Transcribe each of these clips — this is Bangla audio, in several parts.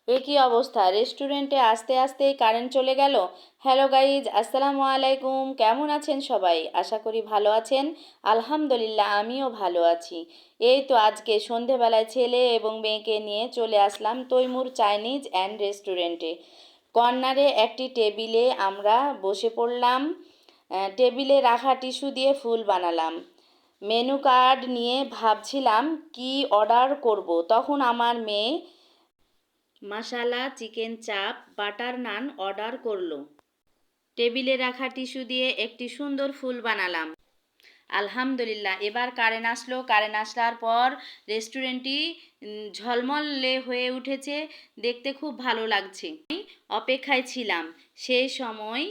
একই অবস্থা, রেস্টুরেন্টে আসতে আসতেই কারেন্ট চলে গেল। হ্যালো গাইজ, আসসালামু আলাইকুম। কেমন আছেন সবাই? আশা করি ভালো আছেন। আলহামদুলিল্লাহ, আমিও ভালো আছি। এই তো আজকে সন্ধেবেলায় ছেলে এবং মেয়েকে নিয়ে চলে আসলাম তৈমুর চাইনিজ অ্যান্ড রেস্টুরেন্টে। কর্নারে একটি টেবিলে আমরা বসে পড়লাম। টেবিলে রাখা টিস্যু দিয়ে ফুল বানালাম। মেনু কার্ড নিয়ে ভাবছিলাম কি অর্ডার করব, তখন আমার মেয়ে মাসালা চিকেন চাপ বাটার নান অর্ডার করলো। টেবিলে রাখা টিস্যু দিয়ে একটি সুন্দর ফুল বানালাম। আলহামদুলিল্লাহ, এবার কারেন্ট আসলো। কারেন্ট আসার পর রেস্টুরেন্টটি ঝলমলে হয়ে উঠেছে, দেখতে খুব ভালো লাগছে। অপেক্ষায় ছিলাম। সেই সময়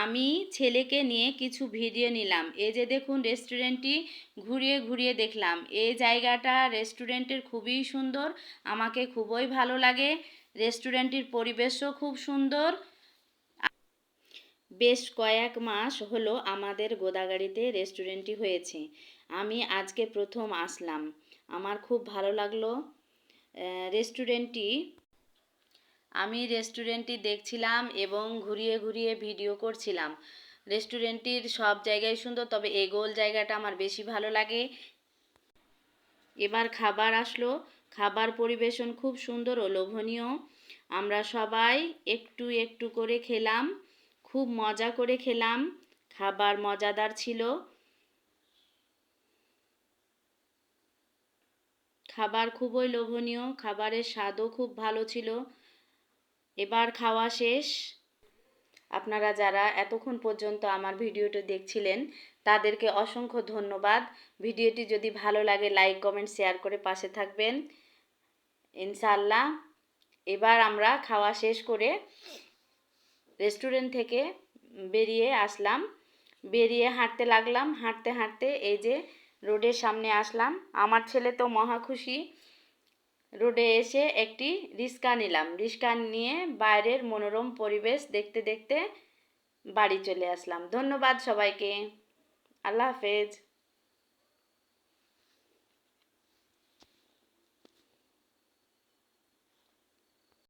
আমি ছেলেকে নিয়ে কিছু ভিডিও নিলাম। এই যে দেখুন, রেস্টুরেন্টটি ঘুরিয়ে ঘুরিয়ে দেখলাম। এই জায়গাটা রেস্টুরেন্টের খুবই সুন্দর, আমাকে খুবই ভালো লাগে। রেস্টুরেন্টটির পরিবেশও খুব সুন্দর। বেশ কয়েক মাস হলো আমাদের গোদাগাড়িতে রেস্টুরেন্টটি হয়েছে। আমি আজকে প্রথম আসলাম, আমার খুব ভালো লাগলো রেস্টুরেন্টটি। আমি রেস্টুরেন্টটি দেখছিলাম এবং ঘুরিয়ে ঘুরিয়ে ভিডিও করছিলাম। রেস্টুরেন্টটির সব জায়গায় সুন্দর, তবে এই গোল জায়গাটা আমার বেশি ভালো লাগে। এবার খাবার আসলো। খাবার পরিবেশন খুব সুন্দর ও লোভনীয়। আমরা সবাই একটু একটু করে খেলাম, খুব মজা করে খেলাম। খাবার মজাদার ছিল, খাবার খুবই লোভনীয়, খাবারের স্বাদও খুব ভালো ছিল। এবার খাওয়া শেষ। আপনারা যারা এতক্ষণ পর্যন্ত আমার ভিডিওটি দেখছিলেন তাদেরকে অসংখ্য ধন্যবাদ। ভিডিওটি যদি ভালো লাগে লাইক কমেন্ট শেয়ার করে পাশে থাকবেন ইনশাআল্লাহ। এবার আমরা খাওয়া শেষ করে রেস্টুরেন্ট থেকে বেরিয়ে আসলাম। বেরিয়ে হাঁটতে লাগলাম। হাঁটতে হাঁটতে এই যে রোডের সামনে আসলাম। আমার ছেলে তো মহা খুশি। রোডে এসে একটি রিক্সা নিলাম। রিক্সা নিয়ে বাইরের মনোরম পরিবেশ দেখতে দেখতে বাড়ি চলে আসলাম। ধন্যবাদ সবাইকে। আল্লাহ হাফেজ।